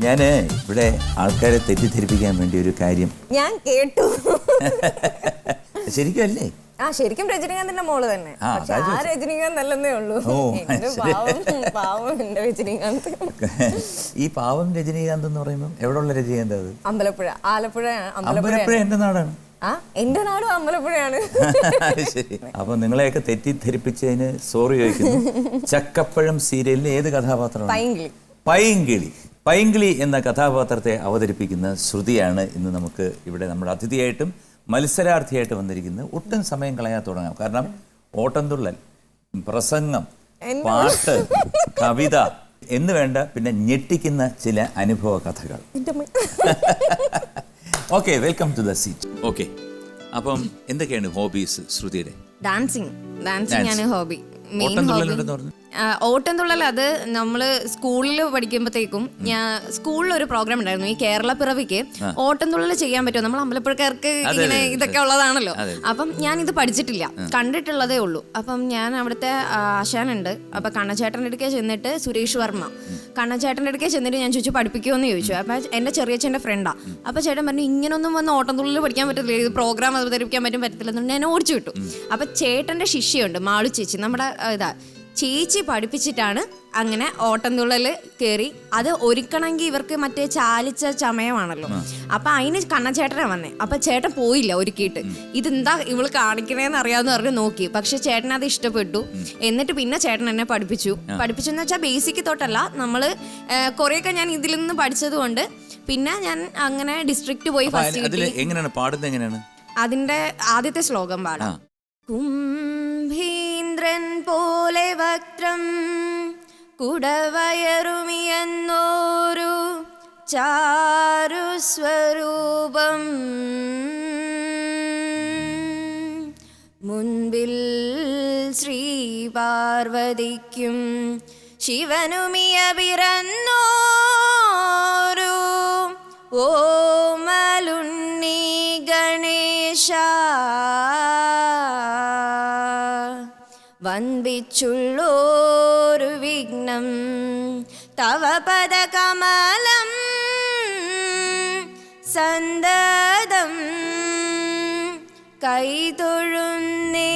ഞാന് ഇവിടെ ആൾക്കാരെ തെറ്റിദ്ധരിപ്പിക്കാൻ വേണ്ടി ഒരു കാര്യം ഞാൻ കേട്ടു. ശരിക്കും അല്ലേ? ശരിക്കും രജനീകാന്തിന്റെ മോള് തന്നെ. പക്ഷെ ആ രജനീകാന്ത് അല്ലെന്നേ ഉള്ളൂ. പാവം എന്റെ രജനീകാന്ത്. ഈ പാവം രജനീകാന്ത് എന്ന് പറയുമ്പോൾ എവിടെയുള്ള രജനീകാന്ത്? അത് അമ്പലപ്പുഴ, ആലപ്പുഴ. അമ്പലപ്പുഴ എന്റെ നാടാണ്. എന്റെ നാടും അമ്പലപ്പുഴയാണ്. ശരി. അപ്പൊ നിങ്ങളെയൊക്കെ തെറ്റിദ്ധരിപ്പിച്ചതിന് സോറി ചോദിക്കുന്നു. ചക്കപ്പഴം സീരിയലിലെ ഏത് കഥാപാത്രമാണ്? പൈങ്കിളി. പൈങ്കിളി. പൈങ്കിളി എന്ന കഥാപാത്രത്തെ അവതരിപ്പിക്കുന്ന ശ്രുതിയാണ് ഇന്ന് നമുക്ക് ഇവിടെ നമ്മുടെ അതിഥിയായിട്ടും മത്സരാർത്ഥിയായിട്ട് വന്നിരിക്കുന്നത്. ഒട്ടും സമയം കളയാതെ തുടങ്ങാം. കാരണം ഓട്ടംതുള്ളൽ, പ്രസംഗം, പാട്ട്, കവിത എന്ന് വേണ്ട പിന്നെ ഞെട്ടിക്കുന്ന ചില അനുഭവ കഥകൾ. Okay, welcome to the seat. Okay, അപ്പം എന്തൊക്കെയാണ് ഹോബീസ് ശ്രുതിയുടെ? ഡാൻസിങ് ആണ് ഹോബി. ഓട്ടംതുള്ളൽ അത് നമ്മള് സ്കൂളിൽ പഠിക്കുമ്പോഴത്തേക്കും ഞാൻ സ്കൂളിൽ ഒരു പ്രോഗ്രാം ഉണ്ടായിരുന്നു. ഈ കേരള പിറവിക്ക് ഓട്ടംതുള്ളൽ ചെയ്യാൻ പറ്റുമോ? നമ്മൾ അമ്പലപ്പുഴക്കാർക്ക് ഇങ്ങനെ ഇതൊക്കെ ഉള്ളതാണല്ലോ. അപ്പം ഞാൻ ഇത് പഠിച്ചിട്ടില്ല, കണ്ടിട്ടുള്ളതേ ഉള്ളൂ. അപ്പം ഞാൻ അവിടുത്തെ ആശാനുണ്ട്, അപ്പൊ കണ്ണച്ചേട്ടൻ്റെ അടുക്കെ ചെന്നിട്ട്, സുരേഷ് വർമ്മ, കണ്ണച്ചേട്ടൻ്റെ അടുക്കെ ചെന്നിട്ട് ഞാൻ ചോദിച്ചു പഠിപ്പിക്കുമെന്ന് ചോദിച്ചു. അപ്പൊ എന്റെ ചെറിയച്ഛൻ്റെ ഫ്രണ്ടാ. അപ്പൊ ചേട്ടൻ പറഞ്ഞു ഇങ്ങനൊന്നും വന്ന് ഓട്ടംതുള്ളൽ പഠിക്കാൻ പറ്റത്തില്ല, ഇത് പ്രോഗ്രാം അവതരിപ്പിക്കാൻ പറ്റത്തില്ലെന്നുണ്ട്. ഞാൻ ഓടിച്ചു വിട്ടു. അപ്പൊ ചേട്ടന്റെ ശിഷ്യയുണ്ട്, മാളു ചേച്ചി, നമ്മുടെ ഇതാ ചേച്ചി പഠിപ്പിച്ചിട്ടാണ് അങ്ങനെ ഓട്ടംതുള്ളൽ കയറി. അത് ഒരുക്കണമെങ്കിൽ ഇവർക്ക് മറ്റേ ചാലിച്ച ചമയമാണല്ലോ. അപ്പൊ അതിന് കണ്ണച്ചേട്ടനാ വന്നേ. അപ്പൊ ചേട്ടൻ പോയില്ല ഒരുക്കിയിട്ട്. ഇതെന്താ ഇവള് കാണിക്കണേന്ന് അറിയാമെന്ന് പറഞ്ഞ് നോക്കി. പക്ഷെ ചേട്ടൻ അത് ഇഷ്ടപ്പെട്ടു. എന്നിട്ട് പിന്നെ ചേട്ടൻ എന്നെ പഠിപ്പിച്ചെന്ന് വെച്ചാൽ ബേസിക് തൊട്ടല്ല, നമ്മള് കുറെയൊക്കെ ഞാൻ ഇതിൽ നിന്ന് പഠിച്ചത് കൊണ്ട് പിന്നെ ഞാൻ അങ്ങനെ ഡിസ്ട്രിക്ട് പോയി ഫസ്റ്റ്. അതിന്റെ ആദ്യത്തെ ശ്ലോകം പാടാം. കുംഭീന്ദ്രൻ പോലെ വക്രം കുടവയറുമിയെന്നോരു ചാരുസ്വരൂപം, മുൻപിൽ ശ്രീ പാർവതിക്കും ശിവനുമിയ പിറന്നോരു ഓമലുണ്ണി ഗണേശ, വന്ദിച്ചുള്ളോരു വിഘ്നം തവ പദകമലം സന്തതം കൈതൊഴുന്നേ.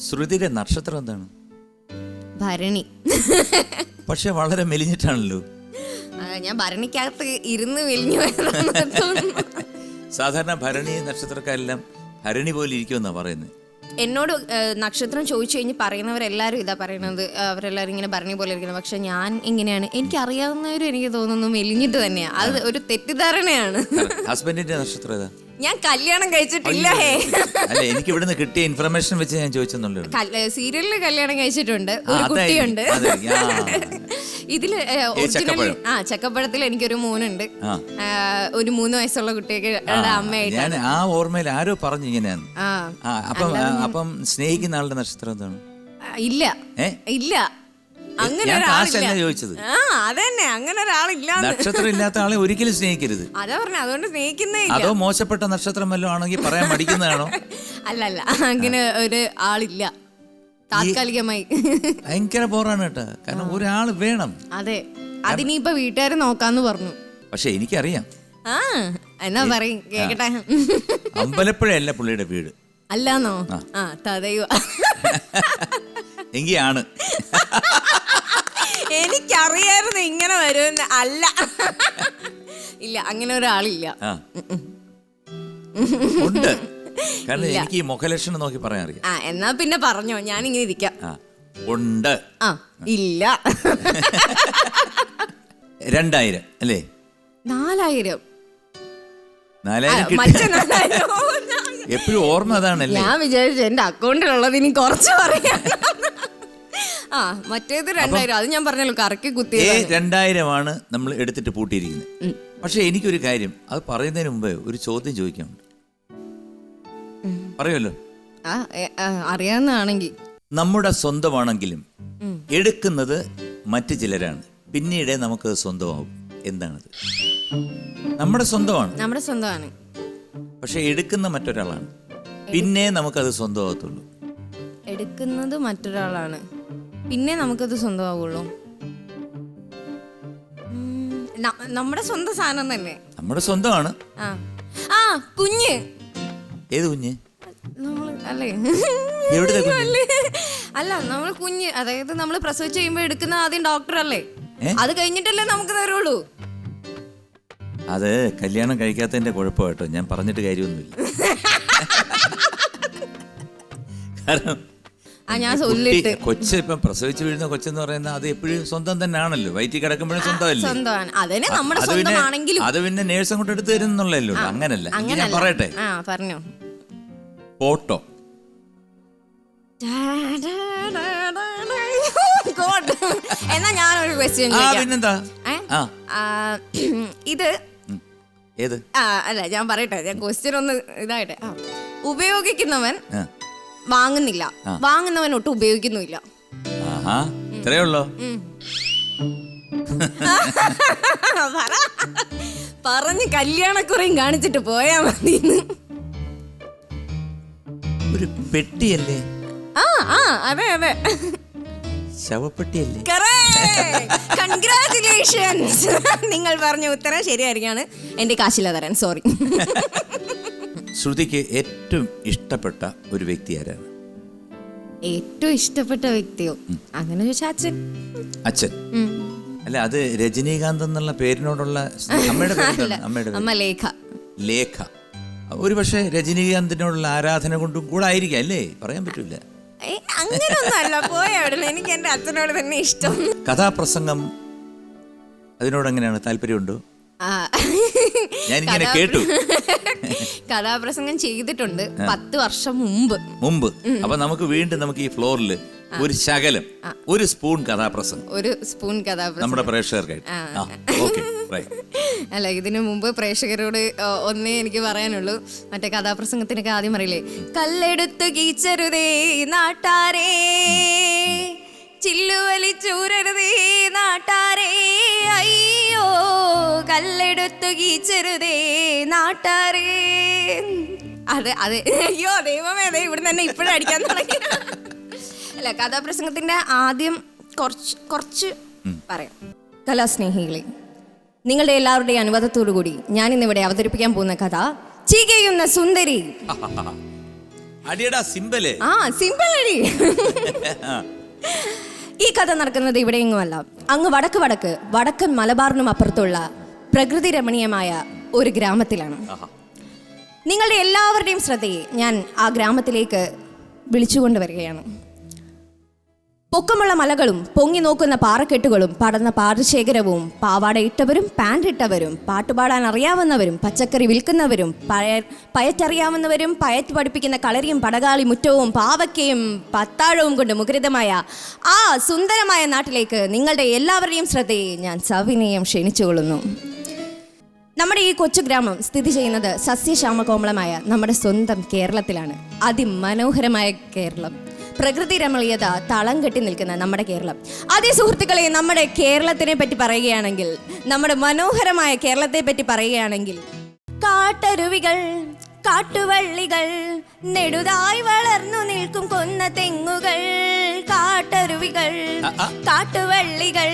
ശ്രുതിയുടെ നക്ഷത്രം എന്താണ്? ഭരണി. പക്ഷെ വളരെ മെലിഞ്ഞിട്ടാണല്ലോ. ഞാൻ ഭരണിക്കകത്ത് ഇരുന്ന് മെലിഞ്ഞു. സാധാരണ ഭരണി നക്ഷത്രക്കാരെല്ലാം ഭരണി പോലെ ഇരിക്കുമെന്നാ പറയുന്നത്. എന്നോട് നക്ഷത്രം ചോദിച്ചു കഴിഞ്ഞ് പറയുന്നവരെല്ലാവരും ഇതാ പറയുന്നത്, അവരെല്ലാവരും ഇങ്ങനെ ഭരണി പോലെ ഇരിക്കുന്നത്. പക്ഷെ ഞാൻ ഇങ്ങനെയാണ്. എനിക്ക് അറിയാവുന്നവരും എനിക്ക് തോന്നുന്നു മെലിഞ്ഞിട്ട് തന്നെയാണ്. അത് ഒരു തെറ്റിദ്ധാരണയാണ്. ഹസ്ബൻഡിന്റെ നക്ഷത്രം ഏതാ? ഞാൻ കല്യാണം കഴിച്ചിട്ടില്ല. അല്ല, എനിക്ക് ഇവിടുന്ന് കിട്ടിയ ഇൻഫർമേഷൻ വെച്ച് ഞാൻ ചോദിച്ചെന്നുള്ളൂ. സീരിയലില് കല്യാണം കഴിച്ചിട്ടുണ്ട്, ഒരു കുട്ടിയുണ്ട്. ഇതില് ചക്കപ്പഴത്തിൽ എനിക്കൊരു മോനുണ്ട്, ഒരു 3 വയസ്സുള്ള കുട്ടിയൊക്കെ അമ്മയായിട്ട്. ഞാൻ ആ ഓർമ്മയിൽ ആരോ പറഞ്ഞു ഇങ്ങനെയാണ്. അപ്പം സ്നേഹിക്കുന്ന ആളുടെ നക്ഷത്രം എന്താണ്? ഇല്ല ഇല്ല, അങ്ങനെ ചോദിച്ചത്. അതന്നെ, അങ്ങനെ ഒരാളില്ല. നക്ഷത്രം ഇല്ലാത്ത ആളെ ഒരിക്കലും സ്നേഹിക്കരുത്. അതാ പറഞ്ഞ, അതുകൊണ്ട് സ്നേഹിക്കുന്നേ. അതോ മോശപ്പെട്ട നക്ഷത്രം വല്ലതും ആണെങ്കിൽ പറയാൻ മടിക്കുന്നതാണോ? അല്ലല്ല, അങ്ങനെ ഒരു ആളില്ല താത്കാലികമായി. ഭയങ്കര ബോറാണ് കേട്ടോ, കാരണം ഒരാള് വേണം. അതെ, അതിനിപ്പോ വീട്ടുകാര് നോക്കാന്ന് പറഞ്ഞു. പക്ഷെ എനിക്കറിയാം. എന്നാ പറയും കേക്കട്ടെ. അമ്പലപ്പുഴയല്ല പുള്ളിയുടെ വീട്. അല്ലാന്നോ? തതയുവ എങ്കിയാണ്. എനിക്കറിയായിരുന്നു ഇങ്ങനെ വരുമെന്ന്. അല്ല, ഇല്ല, അങ്ങനെ ഒരാളില്ല. ഉണ്ട്, കാരണം എനിക്ക് ഈ മുഖലക്ഷണം നോക്കി പറയാൻ അറിയാം. എന്നാ പിന്നെ പറഞ്ഞോ, ഞാൻ ഇങ്ങനെ ഇരിക്കാം. ഉണ്ട്. ഇല്ല. 2000 അല്ലേ? 4000. 4000 എപ്പോഴും ഓർമ്മ അതാണല്ലേ. ഞാൻ വിചാരിച്ചു എന്റെ അക്കൗണ്ടിലുള്ളത് ഇനി കുറച്ച് പറയാം. മറ്റേത് 2000, അത് ഞാൻ പറഞ്ഞല്ലോ കറക്കി കുത്തി. 2000 നമ്മൾ എടുത്തിട്ട് പൂട്ടിയിരിക്കുന്നത്. പക്ഷെ എനിക്കൊരു കാര്യം, അത് പറയുന്നതിന് മുമ്പ് ഒരു ചോദ്യം ചോദിക്കാനുണ്ട്. പറയുമല്ലോ? അറിയാവുന്നതാണെങ്കിൽ. നമ്മുടെ സ്വന്തമാണെങ്കിലും എടുക്കുന്നത് മറ്റു ചിലരാണ്, പിന്നീട് നമുക്ക് സ്വന്തമാവും. എന്താണത്? നമ്മുടെ സ്വന്തമാണ്, പക്ഷെ എടുക്കുന്ന മറ്റൊരാളാണ്, പിന്നെ നമുക്കത് സ്വന്തമാകത്തുള്ളൂ. എടുക്കുന്നത് മറ്റൊരാളാണ്, പിന്നെ നമുക്കത് സ്വന്തമാവുള്ളൂ. നമ്മുടെ സ്വന്തം സാധനം തന്നെ. നമ്മുടെ സ്വന്തമാണ്. ആ കുഞ്ഞ്. ഏത് കുഞ്ഞ്? നമ്മള് അല്ലേ? എവിടുത്തെ കുഞ്ഞ്? അല്ല, നമ്മൾ കുഞ്ഞ്, അതായത് നമ്മൾ പ്രസവിച്ച് കഴിയുമ്പോ എടുക്കുന്ന ആദ്യം ഡോക്ടർ അല്ലേ, അത് കഴിഞ്ഞിട്ടല്ലേ നമുക്ക് തരുള്ളൂ. അത് കല്യാണം കഴിക്കാത്തതിന്റെ കുഴപ്പമായിട്ടോ, ഞാൻ പറഞ്ഞിട്ട് കാര്യമൊന്നുമില്ല. കാരണം ഞാൻ சொல்லிட்டு കൊച്ച് ഇപ്പം പ്രസവിച്ച് വീഴുന്ന കൊച്ചെന്ന് പറയുന്നത് അത് എപ്പോഴും സ്വന്തം തന്നെ ആണല്ലോ. വയറ്റിൽ കിടക്കുമ്പോഴും സ്വന്തമല്ലേ. സ്വന്തമാണ്, അതിനെ നമ്മുടെ സ്വന്തമാണെങ്കിലും അത് പിന്നെ നേഴ്സ് അങ്ങോട്ട് എടുത്ത് തരുന്നുള്ളല്ലോ. അങ്ങനല്ല, ഞാൻ പറയട്ടെ. പറഞ്ഞോ. ഫോട്ടോ എന്നാ ഞാനൊരു ക്വസ്റ്റ്യൻ പിന്നെന്താ ഇത് ഏത്? അല്ല, ഞാൻ പറയട്ടെ, ഞാൻ ക്വസ്റ്റ്യൻ ഒന്ന് ഇതായിട്ട്. ഉപയോഗിക്കുന്നവൻ വാങ്ങുന്നില്ല, വാങ്ങുന്നവൻ ഒട്ടും ഉപയോഗിക്കുന്നുമില്ല. ഇത്രേ ഉള്ളോ? പറഞ്ഞ് കല്യാണക്കുറയും കാണിച്ചിട്ട് പോയാ മതി. ഒരു പെട്ടിയല്ലേ? അതെ അതെ, ശവപ്പെട്ടിയല്ലേ? കൺഗ്രാറ്റുലേഷൻസ്, നിങ്ങൾ പറഞ്ഞ ഉത്തരം ശരിയായിരിക്കാണ്. എന്റെ കാശില്ല തരാൻ, സോറി. ശ്രുതിക്ക് ഏറ്റവും ഇഷ്ടപ്പെട്ട ഒരു വ്യക്തി ആരാണ്? ഏറ്റവും ഇഷ്ടപ്പെട്ട വ്യക്തിയോ അങ്ങനെ ചോദിച്ചാൽ അച്ഛൻ. അച്ഛൻ? അല്ല, അത് രജനീകാന്ത് എന്നുള്ള പേരിനോടുള്ള അമ്മയുടെ പേര്? അമ്മ ലേഖ. ലേഖ. ഒരു പക്ഷേ രജനീകാന്തിനോടുള്ള ആരാധന കൊണ്ടും കൂടെ ആയിരിക്കാം അല്ലേ? പറയാൻ പറ്റൂല. അങ്ങനൊന്നും അല്ല, പോയ അവിടെ എനിക്ക് എന്റെ അച്ഛനോട് തന്നെ ഇഷ്ടം. കഥാപ്രസംഗം അതിനോട് എങ്ങനെയാണ്? താല്പര്യമുണ്ടോ? ഞാനിങ്ങനെ കേട്ടു. കഥാപ്രസംഗം ചെയ്തിട്ടുണ്ട് 10 വർഷം മുമ്പ്. അപ്പൊ നമുക്ക് വീണ്ടും നമുക്ക് ഈ ഫ്ലോറിൽ ഒരു ശകലം, ഒരു സ്പൂൺ കഥാപ്രസംഗം, നമ്മുടെ പ്രേക്ഷകർക്കായിട്ട്. അല്ല, ഇതിനു മുമ്പ് പ്രേക്ഷകരോട് ഒന്നേ എനിക്ക് പറയാനുള്ളൂ. മറ്റേ കഥാപ്രസംഗത്തിനൊക്കെ ആദ്യം പറയില്ലേ, കല്ലെടുത്ത് കീച്ചരുതേ നാട്ടാരേ, ചില്ലുവലിച്ചൂരരുതേ നാട്ടാരേ, അയ്യോ കല്ലെടുത്തു കീച്ചരുതേ നാട്ടാരേ. അതെ, അയ്യോ ദൈവമേ, അതെ ഇവിടെ തന്നെ ഇപ്പോഴും അടിക്കാൻ തുടങ്ങി. അല്ല, കഥാപ്രസംഗത്തിന്റെ ആദ്യം കുറച്ച് പറയാം. കലാസ്നേഹികളെ, നിങ്ങളുടെ എല്ലാവരുടെയും അനുവാദത്തോടു കൂടി ഞാൻ ഇന്നിവിടെ അവതരിപ്പിക്കാൻ പോകുന്ന കഥ ചികയുന്ന സുന്ദരി. സിമ്പിൾ അടി. ഈ കഥ നടക്കുന്നത് ഇവിടെയെങ്ങുമല്ല, അങ്ങ് വടക്കൻ മലബാറിനും അപ്പുറത്തുള്ള പ്രകൃതി രമണീയമായ ഒരു ഗ്രാമത്തിലാണ്. നിങ്ങളുടെ എല്ലാവരുടെയും ശ്രദ്ധയെ ഞാൻ ആ ഗ്രാമത്തിലേക്ക് വിളിച്ചുകൊണ്ടുവരികയാണ്. പൊക്കമുള്ള മലകളും പൊങ്ങി നോക്കുന്ന പാറക്കെട്ടുകളും പടർന്ന പാടശേഖരവും പാവാടയിട്ടവരും പാൻറിട്ടവരും പാട്ടുപാടാൻ അറിയാവുന്നവരും പച്ചക്കറി വിൽക്കുന്നവരും പയറ്ററിയാവുന്നവരും പയറ്റ് പഠിപ്പിക്കുന്ന കളരിയും പടകാളി മുറ്റവും പാവയ്ക്കയും പത്താഴവും കൊണ്ട് മുഖരിതമായ ആ സുന്ദരമായ നാട്ടിലേക്ക് നിങ്ങളുടെ എല്ലാവരുടെയും ശ്രദ്ധയെ ഞാൻ സവിനയം ക്ഷണിച്ചുകൊള്ളുന്നു. നമ്മുടെ ഈ കൊച്ചു ഗ്രാമം സ്ഥിതി ചെയ്യുന്നത് സസ്യശ്യാമകോമളമായ നമ്മുടെ സ്വന്തം കേരളത്തിലാണ്. അതിമനോഹരമായ കേരളം, പ്രകൃതി രമണീയത തളം കെട്ടി നിൽക്കുന്ന നമ്മുടെ കേരളം. അതേ സുഹൃത്തുക്കളെ, നമ്മുടെ കേരളത്തിനെ പറ്റി പറയുകയാണെങ്കിൽ, നമ്മുടെ മനോഹരമായ കേരളത്തെ പറ്റി പറയുകയാണെങ്കിൽ, കാട്ടരുവികൾ കാട്ടുവള്ളികൾ നെടുതായി വളർന്നു നിൽക്കും കൊന്ന തെങ്ങുകൾ, കാട്ടരുവികൾ കാട്ടുവള്ളികൾ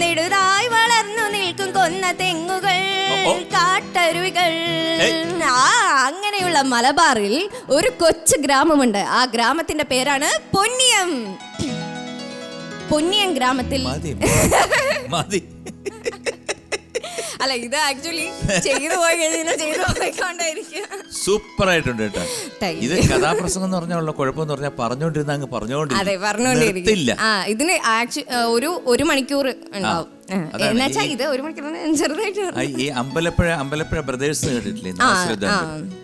നെടുതായി വളർന്നു നിൽക്കും കൊന്ന തെങ്ങുകൾ, കാട്ടരുവികൾ. അങ്ങനെയുള്ള മലബാറിൽ ഒരു കൊച്ചു ഗ്രാമമുണ്ട്. ആ ഗ്രാമത്തിന്റെ പേരാണ് പൊന്നിയം. പൊന്നിയം ഗ്രാമത്തിൽ അല്ല, ഇത് ആക്ച്വലി ചെയ്തു പോയി പോയിക്കൊണ്ടായിരിക്കും. സൂപ്പർ ആയിട്ടുണ്ട് കേട്ടോ. ഇത് കഥാപ്രസംഗം എന്ന് പറഞ്ഞാൽ കുഴപ്പമെന്ന് പറഞ്ഞാൽ പറഞ്ഞോണ്ടിരുന്ന അങ്ങ് പറഞ്ഞോണ്ടിരിക്കും. ഇതിന് ഒരു മണിക്കൂർ ഉണ്ടാവും. എന്നുവെച്ചാ ഇത് ഒരു മണിക്കൂർ ചെറുതായിട്ട്. ഈ അമ്പലപ്പുഴ ബ്രദേഴ്സ് കേട്ടിട്ടില്ലേ?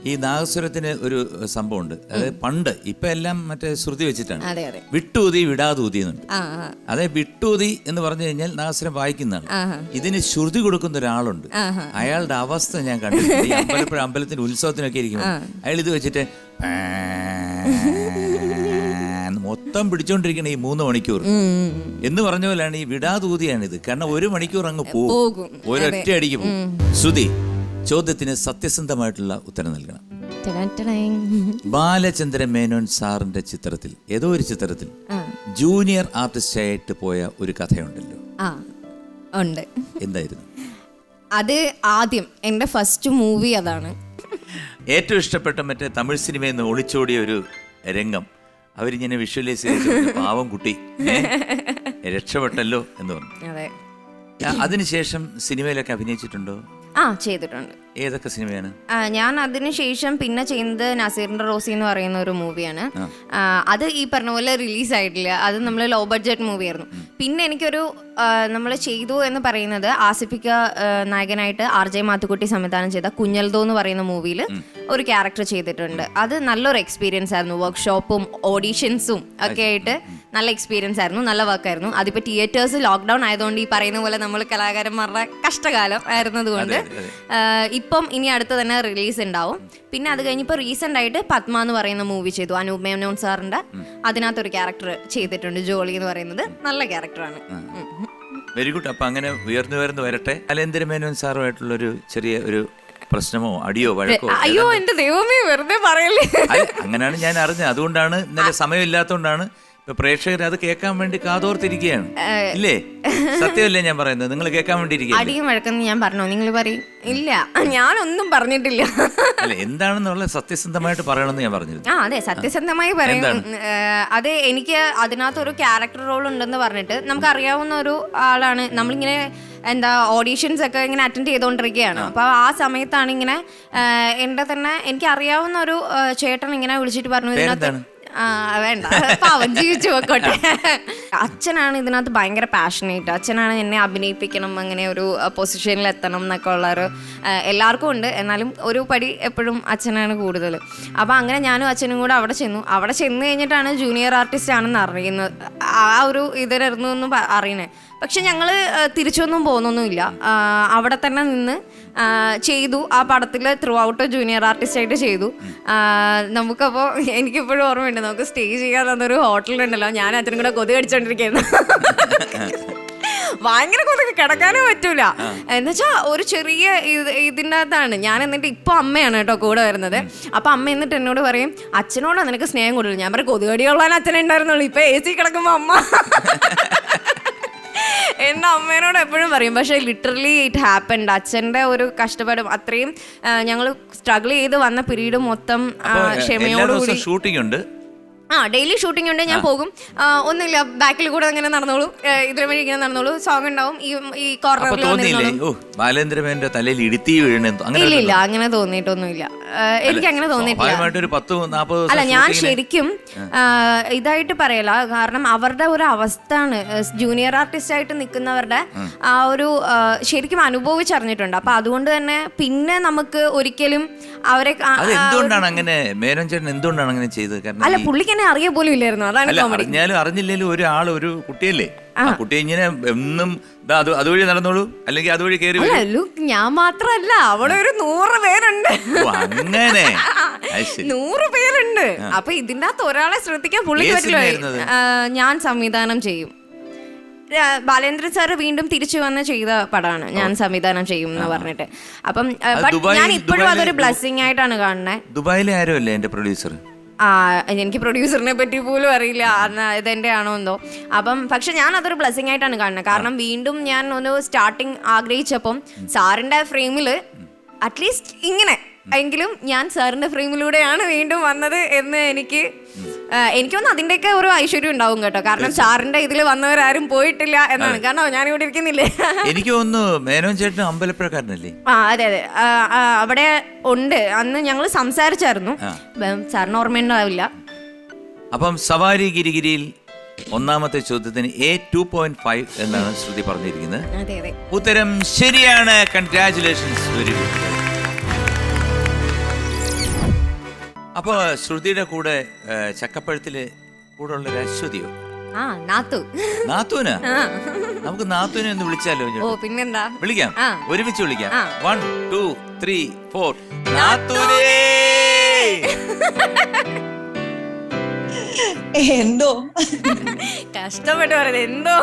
ഈ നാഗസ്വരത്തിന് ഒരു സംഭവം ഉണ്ട്. അതായത് പണ്ട്, ഇപ്പൊ എല്ലാം മറ്റേ ശ്രുതി വെച്ചിട്ടാണ്. വിട്ടൂതി വിടാതൂതി എന്നുണ്ട്. അതെ, വിട്ടൂതി എന്ന് പറഞ്ഞു കഴിഞ്ഞാൽ നാഗസ്വരം വായിക്കുന്നതാണ്. ഇതിന് ശ്രുതി കൊടുക്കുന്ന ഒരാളുണ്ട്. അയാളുടെ അവസ്ഥ ഞാൻ കണ്ടിട്ടുണ്ട്. ഈ അമ്പലപ്പുഴ അമ്പലത്തിന്റെ ഉത്സവത്തിനൊക്കെ ഇരിക്കുമ്പോൾ അയാൾ ഇത് വെച്ചിട്ട് മൊത്തം പിടിച്ചോണ്ടിരിക്കണ ഈ 3 മണിക്കൂർ എന്ന് പറഞ്ഞ പോലെയാണ് ഈ വിടാതൂതിയാണിത്. കാരണം 1 മണിക്കൂർ അങ്ങ് പോകും, ഒരൊറ്റ അടിക്ക് പോകും. ശ്രുതി, ചോദ്യത്തിന് സത്യസന്ധമായിട്ടുള്ള ഉത്തരം നൽകണം. ബാലചന്ദ്ര മേനോൻ സാറിന്റെ ചിത്രത്തിൽ, ഏതോ ഒരു ചിത്രത്തിൽ ജൂനിയർ ആർട്ടിസ്റ്റ് ആയിട്ട് പോയ ഒരു കഥയുണ്ടല്ലോ. ആ ഉണ്ട്. എന്തായിരുന്നു അത്? ആദ്യം എൻ്റെ ഫസ്റ്റ് മൂവി അതാണ്. ഏറ്റവും ഇഷ്ടപ്പെട്ട മറ്റേ തമിഴ് സിനിമയിൽ നിന്ന് ഒളിച്ചോടിയ ഒരു രംഗം അവരിങ്ങനെ വിഷ്വലൈസ് ചെയ്ത് പാവം കുട്ടി രക്ഷപ്പെട്ടല്ലോ എന്ന് പറഞ്ഞു. അതെ. അതിനുശേഷം സിനിമയിലൊക്കെ അഭിനയിച്ചിട്ടുണ്ടോ? ആ, ചെയ്തിട്ടുണ്ട്. ഏതൊക്കെ സിനിമയാണ്? ഞാൻ അതിനുശേഷം പിന്നെ ചെയ്യുന്നത് നസീറിന്റെ റോസി എന്ന് പറയുന്ന ഒരു മൂവിയാണ്. അത് ഈ പറഞ്ഞ പോലെ റിലീസ് ആയിട്ടില്ല. അത് നമ്മൾ ലോ ബഡ്ജറ്റ് മൂവിയായിരുന്നു. പിന്നെ എനിക്കൊരു നമ്മൾ ചെയ്തു എന്ന് പറയുന്നത് ആസിഫിക്ക നായകനായിട്ട് RJ മാത്തുക്കുട്ടി സംവിധാനം ചെയ്ത കുഞ്ഞൽദോ എന്ന് പറയുന്ന മൂവിയിൽ ഒരു ക്യാരക്ടർ ചെയ്തിട്ടുണ്ട്. അത് നല്ലൊരു എക്സ്പീരിയൻസ് ആയിരുന്നു. വർക്ക്ഷോപ്പും ഓഡീഷൻസും ഒക്കെ ആയിട്ട് നല്ല എക്സ്പീരിയൻസ് ആയിരുന്നു. നല്ല വർക്കായിരുന്നു. അതിപ്പോൾ തിയേറ്റേഴ്സ് ലോക്ക്ഡൗൺ ആയതുകൊണ്ട് ഈ പറയുന്ന പോലെ നമ്മൾ കലാകാരന്മാരുടെ കഷ്ടകാലം ആയിരുന്നതുകൊണ്ട് ഇപ്പം ഇനി അടുത്ത് തന്നെ റിലീസ് ഉണ്ടാവും. പിന്നെ അത് കഴിഞ്ഞിപ്പോൾ റീസെൻ്റ് ആയിട്ട് പത്മ എന്ന് പറയുന്ന മൂവി ചെയ്തു. അനൂപ് മേനോൻ സാറിൻ്റെ. അതിനകത്തൊരു ക്യാരക്ടർ ചെയ്തിട്ടുണ്ട്, ജോളി എന്ന് പറയുന്നത്. നല്ല ക്യാരക്ടറാണ്. Very good. അപ്പം അങ്ങനെ ഉയർന്നു വരട്ടെ. ബാലേന്ദ്ര മേനോൻ സാറുമായിട്ടുള്ളൊരു ചെറിയ ഒരു പ്രശ്നമോ അടിയോ വഴക്കോ? അയ്യോ എന്റെ ദൈവമേ, വെറുതെ പറയല്ലേ. അങ്ങനെയാണ് ഞാൻ അറിഞ്ഞത്. അതുകൊണ്ടാണ് ഇന്നലെ സമയമില്ലാത്തതുകൊണ്ടാണ് ഇപ്പൊ പ്രേക്ഷകർ അത് കേൾക്കാൻ വേണ്ടി കാതോർത്തിരിക്കുകയാണ്. ഇല്ലേ? സത്യമല്ലേ ഞാൻ പറയുന്നത്? നിങ്ങൾ കേൾക്കാൻ വേണ്ടി ഇരിക്കുക. അടിയും വഴക്കെന്ന് ഞാൻ പറഞ്ഞോ? നിങ്ങൾ പറയും. ഇല്ല, ഞാനൊന്നും പറഞ്ഞിട്ടില്ല. അല്ല, എന്താണെന്നുള്ള സത്യസന്ധമായിട്ട് പറയണമെന്ന് ഞാൻ പറഞ്ഞത്. അതെ, സത്യസന്ധമായി പറയും. അത് എനിക്ക് അതിനകത്ത് ഒരു ക്യാരക്ടർ റോൾ ഉണ്ടെന്ന് പറഞ്ഞിട്ട് നമുക്ക് അറിയാവുന്ന ഒരു ആളാണ്. നമ്മളിങ്ങനെ ഓഡീഷൻസ് ഒക്കെ ഇങ്ങനെ അറ്റൻഡ് ചെയ്തുകൊണ്ടിരിക്കുകയാണ്. അപ്പോൾ ആ സമയത്താണ് ഇങ്ങനെ എൻ്റെ തന്നെ എനിക്ക് അറിയാവുന്ന ഒരു ചേട്ടൻ ഇങ്ങനെ വിളിച്ചിട്ട് പറഞ്ഞു, ഇതിനകത്ത് വേണ്ട പാവം ജീവിച്ചു പോയിക്കോട്ടെ. അച്ഛനാണ് ഇതിനകത്ത് ഭയങ്കര പാഷനേറ്റ്. അച്ഛനാണ് എന്നെ അഭിനയിപ്പിക്കണം, അങ്ങനെ ഒരു പൊസിഷനിൽ എത്തണം എന്നൊക്കെ ഉള്ളൊരു എല്ലാവർക്കും ഉണ്ട്. എന്നാലും ഒരു പടി എപ്പോഴും അച്ഛനാണ് കൂടുതൽ. അപ്പോൾ അങ്ങനെ ഞാനും അച്ഛനും കൂടെ അവിടെ ചെന്ന് കഴിഞ്ഞിട്ടാണ് ജൂനിയർ ആർട്ടിസ്റ്റ് ആണെന്ന് അറിയുന്നത്. ആ ഒരു ഇതിലായിരുന്നു എന്ന് അറിയണേ. പക്ഷെ ഞങ്ങൾ തിരിച്ചൊന്നും പോകുന്നൊന്നുമില്ല. അവിടെ തന്നെ നിന്ന് ചെയ്തു. ആ പടത്തിൽ ത്രൂ ഔട്ട് ജൂനിയർ ആർട്ടിസ്റ്റ് ആയിട്ട് ചെയ്തു. നമുക്കപ്പോൾ എനിക്കിപ്പോഴും ഓർമ്മയുണ്ട്, നമുക്ക് സ്റ്റേ ചെയ്യാൻ തന്നൊരു ഹോട്ടലുണ്ടല്ലോ, ഞാൻ അച്ഛനും കൂടെ കൊതുക് അടിച്ചോണ്ടിരിക്കുന്നു. ഭയങ്കര കൊതുക്, കിടക്കാനേ പറ്റൂല. എന്നുവെച്ചാ ഒരു ചെറിയ ഇതിൻ്റെ അകത്താണ് ഞാൻ. എന്നിട്ട് ഇപ്പൊ അമ്മയാണ് കേട്ടോ കൂടെ വരുന്നത്. അപ്പൊ അമ്മ എന്നിട്ട് എന്നോട് പറയും, അച്ഛനോടാ നിനക്ക് സ്നേഹം കൂടുതൽ. ഞാൻ പറയും, കൊതുകടിയുള്ളവൻ അച്ഛനെ ഉണ്ടായിരുന്നുള്ളൂ, ഇപ്പൊ AC കിടക്കുമ്പോ അമ്മ. എൻ്റെ അമ്മേനോട് എപ്പോഴും പറയും. പക്ഷേ ലിറ്ററലി ഇറ്റ് ഹാപ്പൻഡ്. അച്ഛൻ്റെ ഒരു കഷ്ടപ്പാടും അത്രയും ഞങ്ങൾ സ്ട്രഗിൾ ചെയ്ത് വന്ന പീരീഡ് മൊത്തം ക്ഷമയോടുകൂടി. ഷൂട്ടിംഗ് ഉണ്ട്. ഡെയിലി ഷൂട്ടിംഗ് ഉണ്ട്. ഞാൻ പോകും, ഒന്നുമില്ല, ബാക്കിൽ കൂടെ അങ്ങനെ നടന്നോളൂ, ഇതിനു വഴി ഇങ്ങനെ നടന്നോളൂ, സോങ് ഉണ്ടാവും, ഈ കോർണറിൽ. ഇല്ല, അങ്ങനെ തോന്നിയിട്ടൊന്നുമില്ല. എനിക്ക് അങ്ങനെ തോന്നിയിട്ടില്ല. അല്ല, ഞാൻ ശരിക്കും ഇതായിട്ട് പറയല. കാരണം അവരുടെ ഒരു അവസ്ഥയാണ്, ജൂനിയർ ആർട്ടിസ്റ്റ് ആയിട്ട് നിൽക്കുന്നവരുടെ ആ ഒരു ശരിക്കും അനുഭവിച്ചറിഞ്ഞിട്ടുണ്ട്. അപ്പൊ അതുകൊണ്ട് തന്നെ പിന്നെ നമുക്ക് ഒരിക്കലും അവരെ. എന്തുകൊണ്ടാണ് അങ്ങനെ മേനോൻ ചേട്ടൻ എന്തുകൊണ്ടാണ് അങ്ങനെ ചെയ്തത്? അല്ല, പുള്ളിക്ക് എന്നെ അറിയ പോലും ഇല്ലായിരുന്നു. അതാണ് അറിഞ്ഞാലും അറിഞ്ഞില്ലേലും ഒരാൾ, ഒരു കുട്ടിയല്ലേ, കുട്ടി ഇങ്ങനെ എന്നും അതുവഴി നടന്നോളൂ, അല്ലെങ്കിൽ അതുവഴി കയറി. ഞാൻ മാത്രല്ല, അവിടെ ഒരു 100 പേരുണ്ട്. അങ്ങനെ 100 പേരുണ്ട്. അപ്പൊ ഇതിന്റെ അകത്ത് ഒരാളെ ശ്രദ്ധിക്കാൻ പുള്ളിക്ക് പറ്റില്ല. ഞാൻ സംവിധാനം ചെയ്യും. ബാലേന്ദ്രൻ സാറ് വീണ്ടും തിരിച്ചു വന്ന് ചെയ്ത പടമാണ് ഞാൻ സംവിധാനം ചെയ്യും എന്ന് പറഞ്ഞിട്ട്. അപ്പം ഞാൻ ഇപ്പോഴും അതൊരു ബ്ലെസ്സിങ് ആയിട്ടാണ് കാണുന്നത്. ദുബായിലെ ആരോ അല്ലേ എന്റെ പ്രൊഡ്യൂസർ? എനിക്ക് പ്രൊഡ്യൂസറിനെ പറ്റി പോലും അറിയില്ല, ഇതെന്റെ ആണോ എന്തോ. അപ്പം പക്ഷെ ഞാൻ അതൊരു ബ്ലെസ്സിങ് ആയിട്ടാണ് കാണുന്നത്. കാരണം വീണ്ടും ഞാൻ ഒന്ന് സ്റ്റാർട്ടിങ് ആഗ്രഹിച്ചപ്പം സാറിന്റെ ഫ്രെയിമില് അറ്റ്ലീസ്റ്റ് ഇങ്ങനെ എങ്കിലും ഞാൻ സാറിന്റെ ഫ്രെയിമിലൂടെയാണ് വീണ്ടും വന്നത് എന്ന് എനിക്കൊന്നും അതിന്റെയൊക്കെ ഒരു ഐശ്വര്യം ഉണ്ടാവും കേട്ടോ. കാരണം സാറിന്റെ ഇതിൽ വന്നവരാരും പോയിട്ടില്ല എന്നാണ്. കാരണം ഞാനിവിടെ ഇരിക്കുന്നില്ലേ. എനിക്ക് തോന്നുന്നു മേനോൻ ചേട്ടൻ അമ്പലപ്പുഴക്കാരനല്ലേ? അതെ അതെ, അവിടെ ഉണ്ട്. അന്ന് ഞങ്ങൾ സംസാരിച്ചായിരുന്നു. സാറിന് ഓർമ്മയുണ്ടാവില്ല. അപ്പം സവാരി ഗിരിഗിരിയിൽ ഒന്നാമത്തെ ചോദ്യത്തിന് A2.5 എന്നാണ് ശ്രുതി പറഞ്ഞിരിക്കുന്നത്. ഉത്തരം ശരിയാണ്. Congratulations, very good. അപ്പൊ ശ്രുതിയുടെ കൂടെ ചക്കപ്പഴത്തില് കൂടെ ഉള്ള ഒരു അശ്വതിയോ? നാത്തൂന്. നമുക്ക് നാത്തൂനെ ഒന്ന് വിളിച്ചാലോ? പിന്നെന്താ, വിളിക്കാം, ഒരുമിച്ച് വിളിക്കാം. 1 2 3 4. നാത്തൂനേ. എന്തോ കഷ്ടപ്പെട്ട് പറയുന്നത് എന്തോ.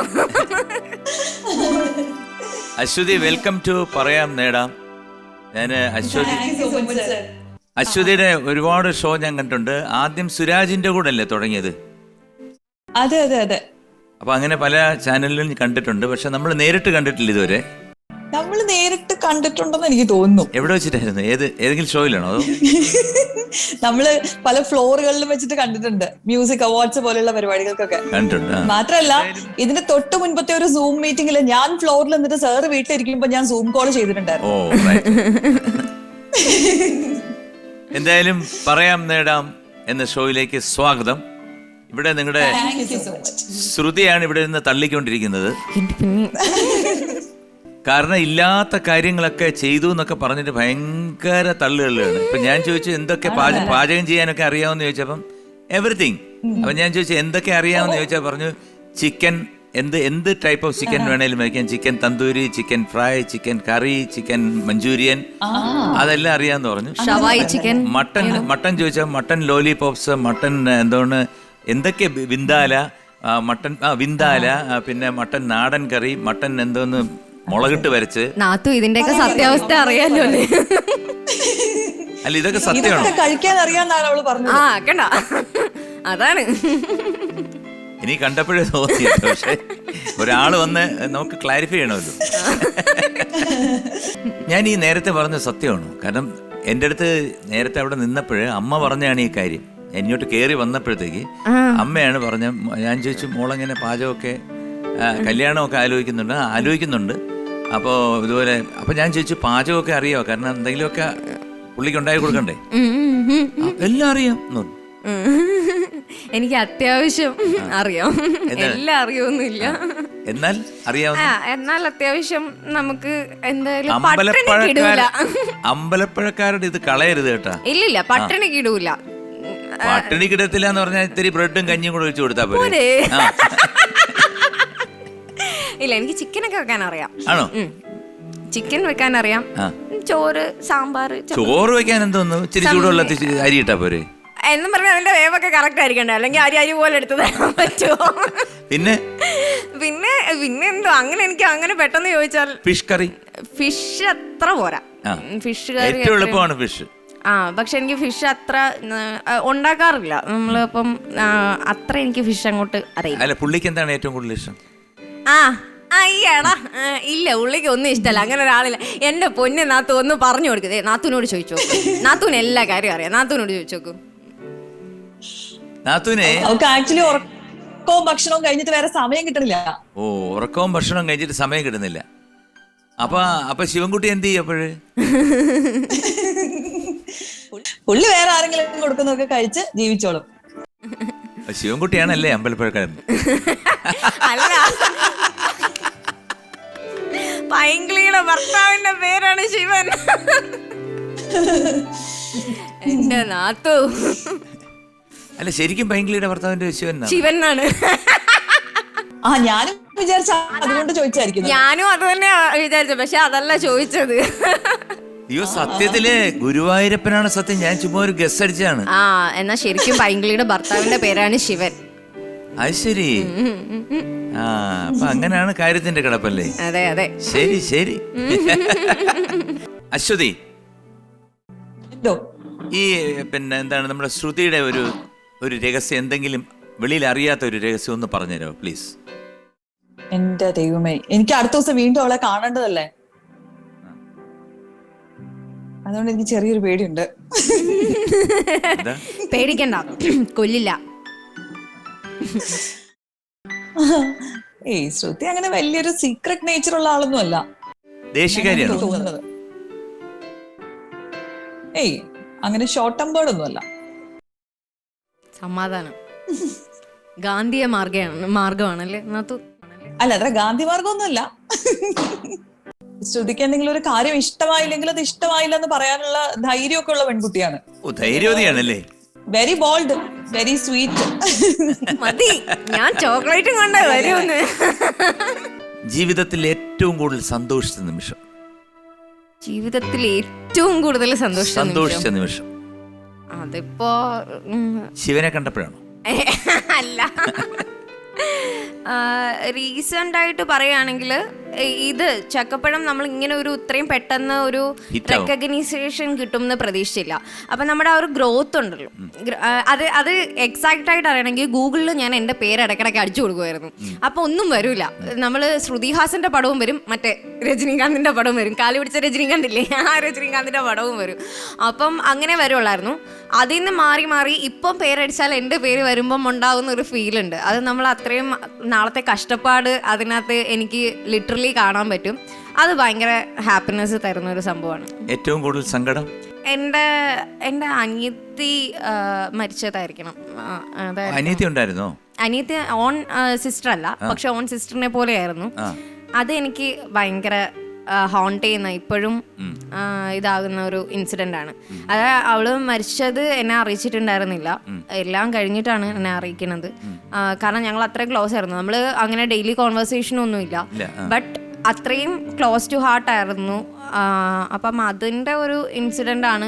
അശ്വതി, വെൽക്കം ടു പറയാം നേടാം. ഞാൻ അശ്വതി അശ്വതിയുടെ ഒരുപാട് ഷോ ഞാൻ കണ്ടിട്ടുണ്ട്. ആദ്യം സുരാജിന്റെ കൂടെ അല്ലേ തുടങ്ങിയത്? അതെ അതെ അതെ. അപ്പൊ അങ്ങനെ പല ചാനലിലും കണ്ടിട്ടുണ്ട്, പക്ഷെ നമ്മൾ നേരിട്ട് കണ്ടിട്ടില്ല ഇതുവരെ. നമ്മൾ നേരിട്ട് കണ്ടിട്ടുണ്ടെന്ന് എനിക്ക് തോന്നുന്നു. എവിടെ വെച്ചിട്ടായിരുന്നു? ഏതെങ്കിലും ഷോയിലാണോ അതോ? നമ്മള് പല ഫ്ലോറുകളിലും വെച്ചിട്ട് കണ്ടിട്ടുണ്ട്, മ്യൂസിക് അവാർഡ്സ് പോലെയുള്ള പരിപാടികൾക്കൊക്കെ കണ്ടിട്ടുണ്ട്. മാത്രല്ല ഇതിന്റെ തൊട്ട് മുൻപത്തെ ഒരു സൂം മീറ്റിംഗിൽ ഞാൻ ഫ്ലോറിൽ നിന്നിട്ട് സാറ് വീട്ടിലിരിക്കുമ്പോ ഞാൻ സൂം കോൾ ചെയ്തിട്ടുണ്ടായിരുന്നു. ഓ എന്തായാലും പറയാം നേടാം എന്ന ഷോയിലേക്ക് സ്വാഗതം. ഇവിടെ നിങ്ങളുടെ ശ്രുതിയാണ് ഇവിടെ നിന്ന് തള്ളിക്കൊണ്ടിരിക്കുന്നത്. കാരണം ഇല്ലാത്ത കാര്യങ്ങളൊക്കെ ചെയ്തു എന്നൊക്കെ പറഞ്ഞിട്ട് ഭയങ്കര തള്ളുകളിലാണ്. ഇപ്പൊ ഞാൻ ചോദിച്ചു എന്തൊക്കെ പാചകം ചെയ്യാനൊക്കെ അറിയാമെന്ന് ചോദിച്ചപ്പം എവറിത്തിങ്. അപ്പൊ ഞാൻ ചോദിച്ചു എന്തൊക്കെ അറിയാമെന്ന് ചോദിച്ചാൽ പറഞ്ഞു ചിക്കൻ, എന്ത് ടൈപ്പ് ഓഫ് ചിക്കൻ വേണേലും വയ്ക്കാം. Chicken tandoori, chicken fry, chicken curry, chicken manchurian, അതെല്ലാം അറിയാന്ന് പറഞ്ഞു. മട്ടൻ ചോദിച്ചാൽ മട്ടൻ ലോലിപോപ്സ്, മട്ടൻ എന്തൊക്കെ വിന്താല, മട്ടൻ വിന്താല, പിന്നെ മട്ടൻ നാടൻ കറി, മട്ടൻ എന്തോന്ന് മുളകിട്ട് വരച്ച്. ഇതിന്റെയൊക്കെ സത്യാവസ്ഥ അറിയാലോ. അല്ല ഇതൊക്കെ സത്യമാണോ? കഴിക്കാൻ അറിയാന്നാണ് അവള് പറഞ്ഞത്. അതാണ് ഇനി കണ്ടപ്പോഴേ തോന്നിയത്. പക്ഷെ ഒരാള് വന്ന് നമുക്ക് ക്ലാരിഫൈ ചെയ്യണമല്ലോ. ഞാൻ ഈ നേരത്തെ പറഞ്ഞ സത്യമാണ്. കാരണം എൻ്റെ അടുത്ത് നേരത്തെ അവിടെ നിന്നപ്പോഴേ അമ്മ പറഞ്ഞാണ് ഈ കാര്യം. എന്നോട്ട് കയറി വന്നപ്പോഴത്തേക്ക് അമ്മയാണ് പറഞ്ഞ. ഞാൻ ചോദിച്ചു മോളെങ്ങനെ പാചകമൊക്കെ കല്യാണമൊക്കെ ആലോചിക്കുന്നുണ്ട്. അപ്പോൾ ഇതുപോലെ അപ്പോൾ ഞാൻ ചോദിച്ചു പാചകമൊക്കെ അറിയാമോ? കാരണം എന്തെങ്കിലുമൊക്കെ പുള്ളിക്ക് ഉണ്ടാക്കി കൊടുക്കണ്ടേ? എല്ലാം അറിയാം. എനിക്ക് അത്യാവശ്യം അറിയാം, എല്ലാം അറിയൊന്നുമില്ല, എന്നാൽ അത്യാവശ്യം നമുക്ക് എന്തായാലും അമ്പലപ്പഴക്കാരുടെ ഇത് കളയരുത് കേട്ടാ. ഇല്ലില്ല, പട്ടിണി കിടൂല. പട്ടിണി കിടത്തില്ല എന്ന് പറഞ്ഞാൽ ഇത്തിരി ബ്രെഡും കഞ്ഞിയും കൂടെ ഒഴിച്ചു കൊടുത്താ പോരെ. ഇല്ല, എനിക്ക് ചിക്കനൊക്കെ വെക്കാൻ അറിയാം. ആണോ? ചിക്കൻ വെക്കാൻ അറിയാം. ചോറ്, സാമ്പാർ. ചോറ് വെക്കാൻ എന്തോന്നു? ഇച്ചിരി ചൂടുവെള്ളത്തിൽ അരി ഇട്ടാ പോരെ എന്നും പറഞ്ഞാൽ അതിന്റെ വേവൊക്കെ കറക്റ്റ് ആയിരിക്കണ്ടേ, അല്ലെങ്കിൽ അരി പോലെ എടുത്ത് തരാൻ പറ്റുമോ? പിന്നെ പിന്നെ പിന്നെ എന്തോ അങ്ങനെ എനിക്ക് അങ്ങനെ പെട്ടെന്ന് ചോദിച്ചാൽ ഫിഷ് കറി, ഫിഷ് അത്ര പോരാ. ഫിഷ് കറി ഏറ്റവും എളുപ്പമാണ് ഫിഷ്. പക്ഷെ എനിക്ക് ഫിഷ് അത്ര ഉണ്ടാക്കാറില്ല നമ്മളിപ്പം. അത്ര എനിക്ക് ഫിഷ് അങ്ങോട്ട് അറിയില്ല. അല്ല പുള്ളിക്ക് എന്താണ് ഏറ്റവും കൂടുതൽ ഇഷ്ടം? അയ്യടാ ഇല്ല, ഉള്ളിക്ക് ഒന്നും ഇഷ്ടമല്ല. അങ്ങനെ ഒരാളില്ല. എന്റെ പൊന്നെ നാത്തു ഒന്ന് പറഞ്ഞു കൊടുക്കതേ. നാത്തൂനോട് ചോദിച്ചു നോക്കും. നാത്തൂന് എല്ലാ കാര്യം അറിയാം. നാത്തൂനോട് ചോദിച്ചു നോക്കും. അവർക്ക് ആക്ച്വലി ഉറക്കവും ഭക്ഷണവും കഴിഞ്ഞിട്ട് വേറെ സമയം കിട്ടണില്ല. ഓ, ഉറക്കവും ഭക്ഷണവും കഴിഞ്ഞിട്ട് സമയം കിട്ടുന്നില്ല. അപ്പൊ ശിവൻകുട്ടി എന്ത് ചെയ്യും അപ്പോഴ്? പുള്ളി വേറെ ആരെങ്കിലും കൊടുക്കുന്നൊക്കെ കഴിച്ച് ജീവിച്ചോളും. ശിവൻകുട്ടിയാണല്ലേ അമ്പലപ്പുഴക്കാരൻ? അല്ല, പൈങ്കിളിയുടെ ഭർത്താവിന്റെ പേരാണ് ശിവൻ. എന്റെ നാത്തു. അല്ല ശരിക്കും പൈങ്കിളിയുടെ ഭർത്താവിന്റെ ശിവനാണ്. ഞാനും വിചാരിച്ച അതുകൊണ്ട് ചോദിച്ചായിരിക്കും. ഞാനും അത് തന്നെ വിചാരിച്ചു, പക്ഷെ അതല്ല ചോദിച്ചത്. അയ്യോ, സത്യത്തില് ഗുരുവായൂരപ്പനാണ് സത്യം. ഞാൻ ചുമ്മാ ഒരു ഗസ് അടിച്ചാണ്. എന്നാ ശരിക്കും പൈങ്കിളിയുടെ ഭർത്താവിന്റെ പേരാണ് ശിവൻ. അത് ശരി. അപ്പൊ അങ്ങനെയാണ് കാര്യത്തിന്റെ കിടപ്പല്ലേ? അതെ അതെ. ശരി ശരി. അശ്വതി, ഈ പിന്നെ എന്താണ് നമ്മുടെ ശ്രുതിയുടെ ഒരു രഹസ്യം, എന്തെങ്കിലും വെളിയിൽ അറിയാത്ത ഒരു രഹസ്യം ഒന്ന് പറഞ്ഞുതരാമോ പ്ലീസ്? എന്റെ ദൈവമേ, എനിക്ക് അടുത്ത ദിവസം വീണ്ടും അവളെ കാണേണ്ടതല്ലേ, അതുകൊണ്ട് എനിക്ക് ചെറിയൊരു പേടിയുണ്ട്. പേടിക്കണ്ട, കൊല്ലില്ല. ശ്രുതി അങ്ങനെ വലിയൊരു സീക്രട്ട് നേച്ചർ ഉള്ള ആളൊന്നും അല്ല. ദേഷ്യക്കാരിയാണോ തോന്നുന്നത്? അങ്ങനെ ഷോർട്ട് ടെമ്പേർഡ് ഒന്നും അല്ല. സമാധാനം. ഗാന്ധിയ മാർഗമാണല്ലേ നാത്തു? അല്ല, അത്ര ഗാന്ധി മാർഗമൊന്നും അല്ല. ശ്രുതിക്ക് എന്തെങ്കിലും ഒരു കാര്യം ഇഷ്ടമായില്ലെങ്കിൽ അത് ഇഷ്ടമായില്ല എന്ന് പറയാനുള്ള ധൈര്യമൊക്കെ ഉള്ള പെൺകുട്ടിയാണ്. ധൈര്യവതിയാണല്ലേ? Very bold, very sweet. മതി, ഞാൻ ചോക്ലേറ്റും കൊണ്ടേ വരുമെന്ന്. ജീവിതത്തിൽ ഏറ്റവും കൂടുതൽ സന്തോഷിച്ച നിമിഷം? ജീവിതത്തിൽ ഏറ്റവും കൂടുതൽ സന്തോഷിച്ച നിമിഷം അതിപ്പോ ശിവനെ കണ്ടപ്പോഴാണോ? അല്ല, റീസെന്റ് ആയിട്ട് പറയുകയാണെങ്കിൽ ഇത് ചക്കപ്പഴം നമ്മൾ ഇങ്ങനെ ഒരു ഇത്രയും പെട്ടെന്ന് ഒരു റെക്കഗ്നൈസേഷൻ കിട്ടും എന്ന് പ്രതീക്ഷിച്ചില്ല. അപ്പം നമ്മുടെ ആ ഒരു ഗ്രോത്ത് ഉണ്ടല്ലോ, അത് എക്സാക്റ്റ് ആയിട്ട് അറിയണമെങ്കിൽ ഗൂഗിളിൽ ഞാൻ എൻ്റെ പേര് ഇടയ്ക്കിടയ്ക്ക് അടിച്ചു കൊടുക്കുമായിരുന്നു. അപ്പോൾ ഒന്നും വരില്ല. നമ്മൾ ശ്രുതിഹാസൻ്റെ പടവും വരും, മറ്റേ രജനീകാന്തിൻ്റെ പടവും വരും, കാലി പിടിച്ച രജനീകാന്തില്ലേ, ആ രജനീകാന്തിൻ്റെ പടവും വരും. അപ്പം അങ്ങനെ വരുള്ളായിരുന്നു. അതിൽ നിന്ന് മാറി മാറി ഇപ്പം പേരടിച്ചാൽ എൻ്റെ പേര് വരുമ്പം ഉണ്ടാകുന്ന ഒരു ഫീലുണ്ട്. അത് നമ്മൾ അത്രയും നാളത്തെ കഷ്ടപ്പാട് അതിനകത്ത് എനിക്ക് ലിറ്ററലി കാണാൻ പറ്റും. അത് ഭയങ്കര ഹാപ്പിനെസ് തരുന്ന ഒരു സംഭവമാണ്. ഏറ്റവും കൂടുതൽ സങ്കടം എൻ്റെ അനിയത്തി മരിച്ചതായിരിക്കണം. അനിയത്തി ഉണ്ടായിരുന്നോ? അനിയത്തി ഓൺ സിസ്റ്റർ അല്ല, പക്ഷെ ഓൺ സിസ്റ്ററിനെ പോലെയായിരുന്നു. അത് എനിക്ക് ഭയങ്കര ഹോണ്ട് ചെയ്യുന്ന ഇപ്പോഴും ഇതാകുന്ന ഒരു ഇൻസിഡന്റ് ആണ്. അത് അവള് മരിച്ചത് എന്നെ അറിയിച്ചിട്ടുണ്ടായിരുന്നില്ല, എല്ലാം കഴിഞ്ഞിട്ടാണ് എന്നെ അറിയിക്കുന്നത്. കാരണം ഞങ്ങൾ അത്രയും ക്ലോസ് ആയിരുന്നു. നമ്മൾ അങ്ങനെ ഡെയിലി കോൺവെർസേഷൻ ഒന്നുമില്ല, ബട്ട് അത്രയും ക്ലോസ് ടു ഹാർട്ട് ആയിരുന്നു. അപ്പം അതിന്റെ ഒരു ഇൻസിഡന്റ് ആണ്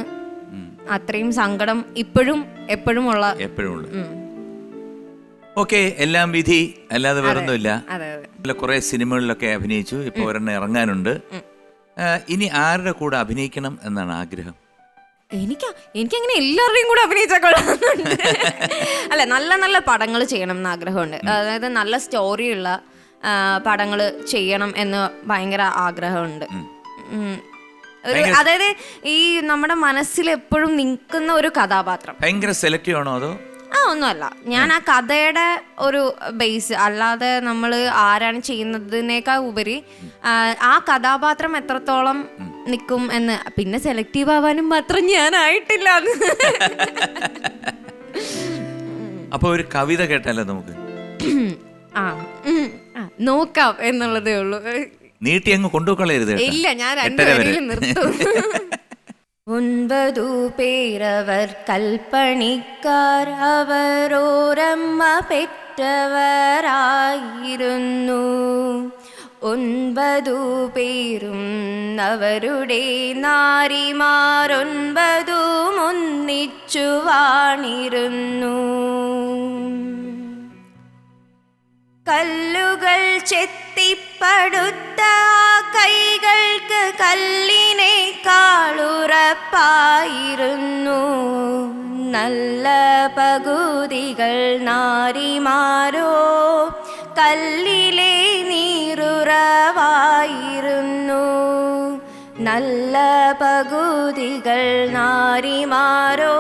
അത്രയും സങ്കടം ഇപ്പോഴും എപ്പോഴും ഉള്ള. ഓക്കെ, എല്ലാം വിധി, അല്ലാതെ വേറൊന്നുമില്ല. അതെ. കുറെ സിനിമകളിലൊക്കെ അഭിനയിച്ചു, ഇപ്പൊ ഒരെണ്ണം ഇറങ്ങാനുണ്ട്. ഇനി ആരുടെ കൂടെ അഭിനയിക്കണം എന്നാണ് ആഗ്രഹം? എനിക്കങ്ങനെ എല്ലാവരുടെയും കൂടെ അഭിനയിച്ചാൽ കൊള്ളാമെന്നുണ്ട്. അല്ല, നല്ല നല്ല പടങ്ങൾ ചെയ്യണം എന്ന് ആഗ്രഹമുണ്ട്. അതായത് നല്ല സ്റ്റോറിയുള്ള പടങ്ങൾ ചെയ്യണം എന്ന് ഭയങ്കര ആഗ്രഹമുണ്ട്. അതായത് ഈ നമ്മുടെ മനസ്സിൽ എപ്പോഴും നിൽക്കുന്ന ഒരു കഥാപാത്രം. ഭയങ്കര സെലക്റ്റീവ് ആണോ അതോ? ഒന്നുമല്ല, ഞാൻ ആ കഥയുടെ ഒരു ബേസ്, അല്ലാതെ നമ്മൾ ആരാണ് ചെയ്യുന്നതിനേക്കാൾ ഉപരി ആ കഥാപാത്രം എത്രത്തോളം നിൽക്കും എന്ന്. പിന്നെ സെലക്റ്റീവ് ആവാനും മാത്രം ഞാനായിട്ടില്ല. അപ്പൊ ഒരു കവിത കേട്ടാലോ നമുക്ക്? നോക്കാം എന്നുള്ളതേ ഉള്ളൂ. നീട്ടി അങ്ങ് കൊണ്ടുപോക്കളരുത്. ഇല്ല, ഞാൻ 2 വരിയിൽ നിർത്തും. 9 പേരവർ കൽപ്പണിക്കാർ, അവരോരമ്മ പെറ്റവരായിരുന്നു. 9 പേരും അവരുടെ നാരിമാർ 9 ഒന്നിച്ചു വാണിരുന്നു. കല്ലുകൾ ചെത്തിപ്പടുത്ത കൈകൾക്ക് കല്ലിനേക്കാളുറപ്പായിരുന്നു. നല്ല പകുതികൾ നാരിമാരോ കല്ലിലെ നീരുറവായിരുന്നു. നല്ല പകുതികൾ നാരിമാരോ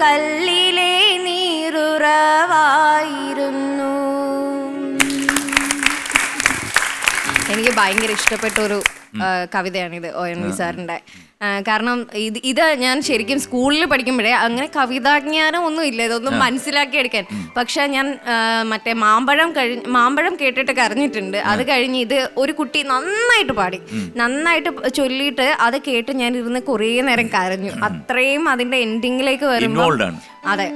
കല്ലിലെ നീരുറവായിരുന്നു. എനിക്ക് ഭയങ്കര ഇഷ്ടപ്പെട്ട ഒരു കവിതയാണിത്, ONV സാറിൻ്റെ. കാരണം ഇത് ഞാൻ ശരിക്കും സ്കൂളിൽ പഠിക്കുമ്പോഴേ അങ്ങനെ കവിതാജ്ഞാനം ഒന്നും ഇല്ല, ഇതൊന്നും മനസ്സിലാക്കി എടുക്കാൻ. പക്ഷെ ഞാൻ മറ്റേ മാമ്പഴം കേട്ടിട്ട് കരഞ്ഞിട്ടുണ്ട്. അത് കഴിഞ്ഞ് ഇത് ഒരു കുട്ടി നന്നായിട്ട് ചൊല്ലിയിട്ട് അത് കേട്ട് ഞാൻ ഇരുന്ന് കുറേ നേരം കരഞ്ഞു. അത്രയും അതിന്റെ എൻഡിങ്ങിലേക്ക് വരുമ്പോൾ അതെ,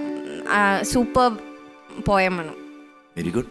സൂപ്പർ പോയമാണ്. Very good.